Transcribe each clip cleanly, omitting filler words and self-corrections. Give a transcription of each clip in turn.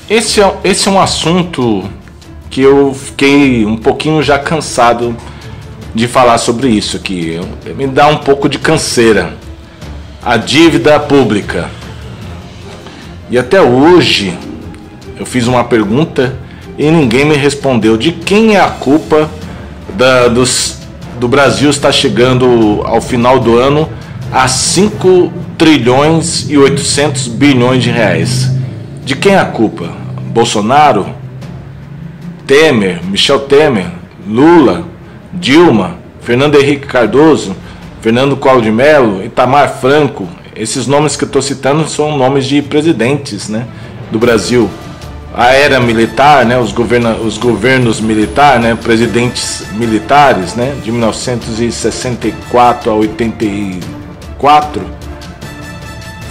Esse é um assunto que eu fiquei um pouquinho já cansado de falar sobre isso aqui. Me dá um pouco de canseira. A dívida pública. E até hoje eu fiz uma pergunta e ninguém me respondeu. De quem é a culpa do Brasil estar chegando ao final do ano a 5 trilhões e 800 bilhões de reais? De quem é a culpa? Bolsonaro? Temer? Michel Temer? Lula? Dilma? Fernando Henrique Cardoso? Fernando Collor de Mello? Itamar Franco? Esses nomes que eu estou citando são nomes de presidentes, né, do Brasil. A era militar, né, os governos militares, né, presidentes militares, né, de 1964 a 84,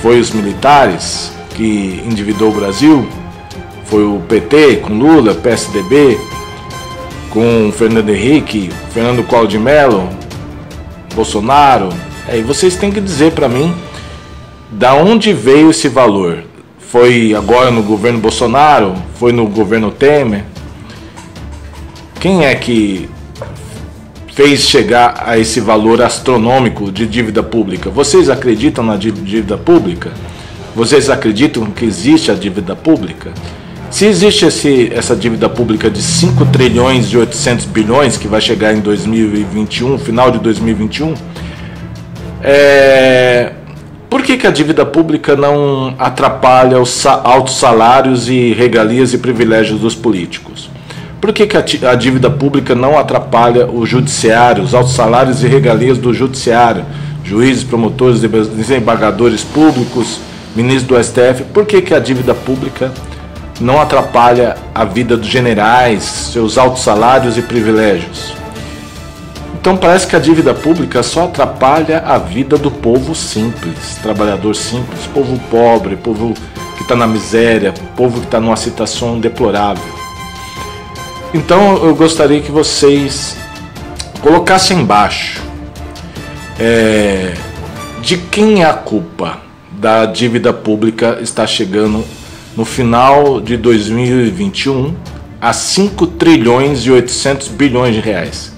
foi os militares que endividou o Brasil. Foi o PT com Lula, PSDB com Fernando Henrique, Fernando Collor de Mello, Bolsonaro. E vocês têm que dizer para mim da onde veio esse valor. Foi agora no governo Bolsonaro? Foi no governo Temer? Quem é que fez chegar a esse valor astronômico de dívida pública? Vocês acreditam na dívida pública? Vocês acreditam que existe a dívida pública? Se existe essa dívida pública de 5 trilhões e 800 bilhões, que vai chegar em 2021, final de 2021, por que a dívida pública não atrapalha os altos salários e regalias e privilégios dos políticos? Por que a dívida pública não atrapalha o judiciário, os altos salários e regalias do judiciário, juízes, promotores, desembargadores públicos, ministros do STF? Por que a dívida pública não atrapalha a vida dos generais, seus altos salários e privilégios? Então parece que a dívida pública só atrapalha a vida do povo simples, trabalhador simples, povo pobre, povo que está na miséria, povo que está numa situação deplorável. Então eu gostaria que vocês colocassem embaixo de quem é a culpa da dívida pública estar chegando no final de 2021 a 5 trilhões e 800 bilhões de reais.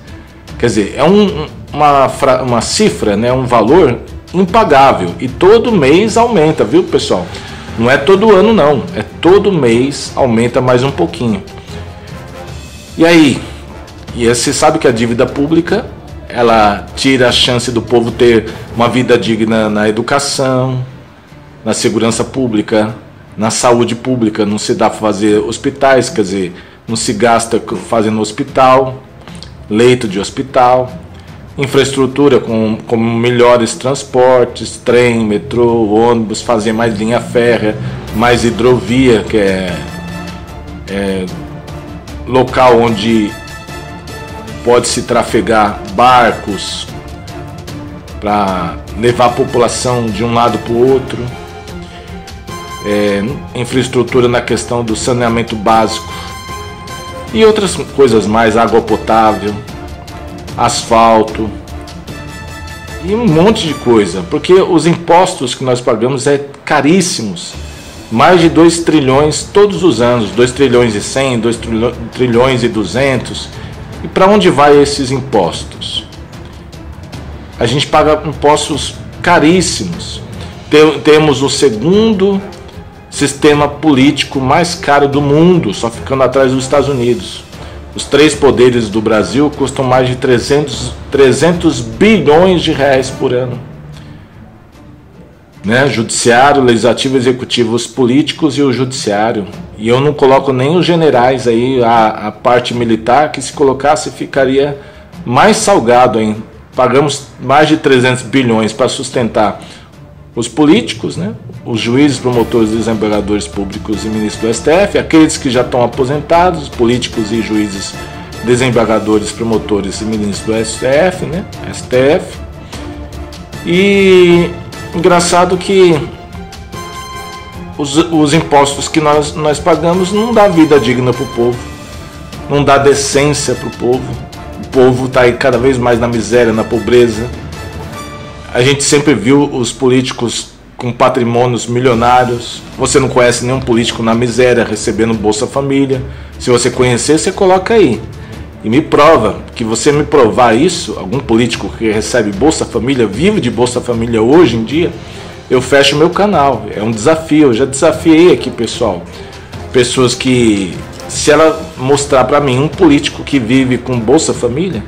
Quer dizer, é uma cifra, né, um valor impagável. E todo mês aumenta, viu, pessoal? Não é todo ano, não. É todo mês aumenta mais um pouquinho. E aí? E você sabe que a dívida pública, ela tira a chance do povo ter uma vida digna na educação, na segurança pública, na saúde pública. Não se dá para fazer hospitais, quer dizer, não se gasta fazendo hospital, leito de hospital, infraestrutura com melhores transportes, trem, metrô, ônibus, fazer mais linha férrea, mais hidrovia, que é local onde pode se trafegar barcos para levar a população de um lado para o outro. Infraestrutura na questão do saneamento básico e outras coisas mais, água potável, asfalto e um monte de coisa, porque os impostos que nós pagamos é caríssimos, mais de 2 trilhões todos os anos, 2 trilhões e 100, 2 trilhões e 200. E para onde vai esses impostos? A gente paga impostos caríssimos. Temos o segundo sistema político mais caro do mundo, só ficando atrás dos Estados Unidos. Os 3 poderes do Brasil custam mais de 300 bilhões de reais por ano. Né? Judiciário, legislativo, executivo, os políticos e o judiciário. E eu não coloco nem os generais aí, a parte militar, que se colocasse ficaria mais salgado ainda. Pagamos mais de 300 bilhões para sustentar os políticos, né? Os juízes, promotores, desembargadores públicos e ministros do STF, aqueles que já estão aposentados, políticos e juízes, desembargadores, promotores e ministros do STF, né? STF. E engraçado que os impostos que nós pagamos não dá vida digna para o povo, não dá decência para o povo. O povo está aí cada vez mais na miséria, na pobreza. A gente sempre viu os políticos com patrimônios milionários. Você não conhece nenhum político na miséria recebendo Bolsa Família. Se você conhecer, você coloca aí e me prova. Que você me provar isso, algum político que recebe Bolsa Família, vive de Bolsa Família hoje em dia, eu fecho meu canal. É um desafio, eu já desafiei aqui, pessoal, pessoas que, se ela mostrar para mim um político que vive com Bolsa Família,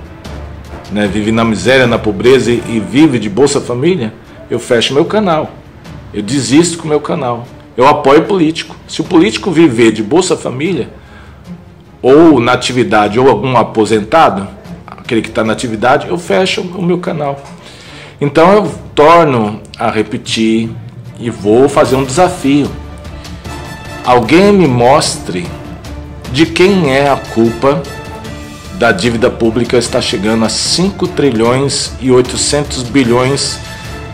né, vive na miséria, na pobreza e vive de Bolsa Família, eu fecho meu canal, eu desisto com o meu canal, eu apoio o político. Se o político viver de Bolsa Família, ou na atividade, ou algum aposentado, aquele que está na atividade, eu fecho o meu canal. Então eu torno a repetir e vou fazer um desafio. Alguém me mostre de quem é a culpa da dívida pública estar chegando a 5 trilhões e 800 bilhões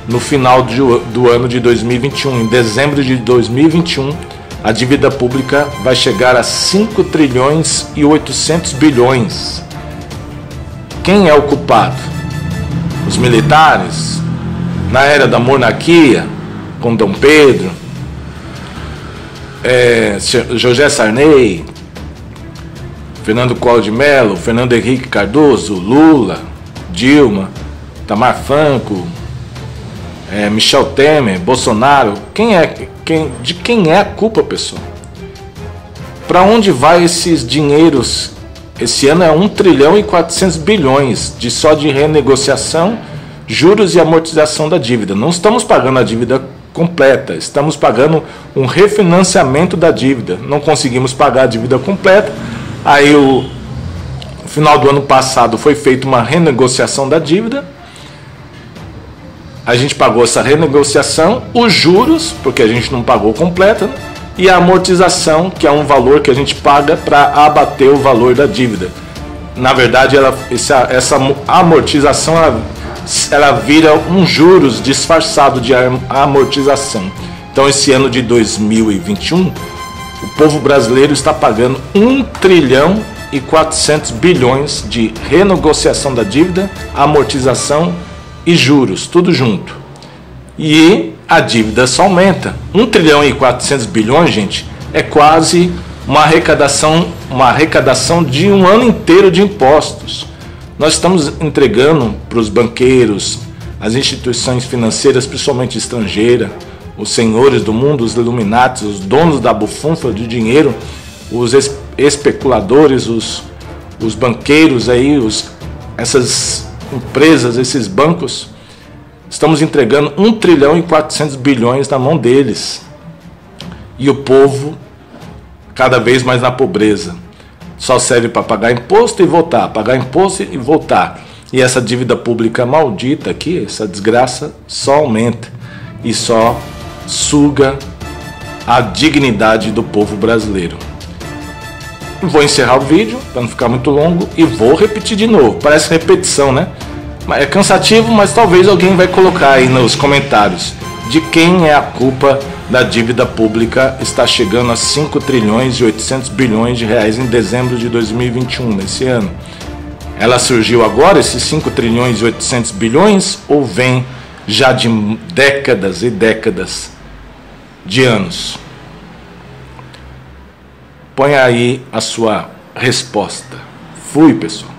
no final do ano de 2021. Em dezembro de 2021, a dívida pública vai chegar a 5 trilhões e 800 bilhões. Quem é o culpado? Os militares? Na era da monarquia, com Dom Pedro? José Sarney? Fernando Collor de Mello? Fernando Henrique Cardoso? Lula? Dilma? Itamar Franco? Michel Temer? Bolsonaro? De quem é a culpa, pessoal? Para onde vai esses dinheiros? Esse ano é 1 trilhão e 400 bilhões só de renegociação, juros e amortização da dívida. Não estamos pagando a dívida completa, estamos pagando um refinanciamento da dívida. Não conseguimos pagar a dívida completa. Aí no final do ano passado foi feita uma renegociação da dívida. A gente pagou essa renegociação, os juros, porque a gente não pagou completa, né? E a amortização, que é um valor que a gente paga para abater o valor da dívida. Na verdade, essa amortização ela vira um juros disfarçado de amortização. Então, esse ano de 2021, o povo brasileiro está pagando 1 trilhão e 400 bilhões de renegociação da dívida, amortização e juros, tudo junto. E a dívida só aumenta. 1 trilhão e 400 bilhões, gente, é quase uma arrecadação de um ano inteiro de impostos. Nós estamos entregando para os banqueiros, as instituições financeiras, principalmente estrangeiras, os senhores do mundo, os Illuminati, os donos da bufunfa de dinheiro, os especuladores, os banqueiros aí, essas empresas, esses bancos, estamos entregando 1 trilhão e 400 bilhões na mão deles. E o povo cada vez mais na pobreza. Só serve para pagar imposto e voltar, pagar imposto e voltar. E essa dívida pública maldita aqui, essa desgraça, só aumenta e só suga a dignidade do povo brasileiro. Vou encerrar o vídeo para não ficar muito longo e vou repetir de novo. Parece repetição, né? É cansativo, mas talvez alguém vai colocar aí nos comentários de quem é a culpa da dívida pública está chegando a 5 trilhões e 800 bilhões de reais em dezembro de 2021, nesse ano. Ela surgiu agora, esses 5 trilhões e 800 bilhões, ou vem já de décadas e décadas de anos? Põe aí a sua resposta. Fui, pessoal.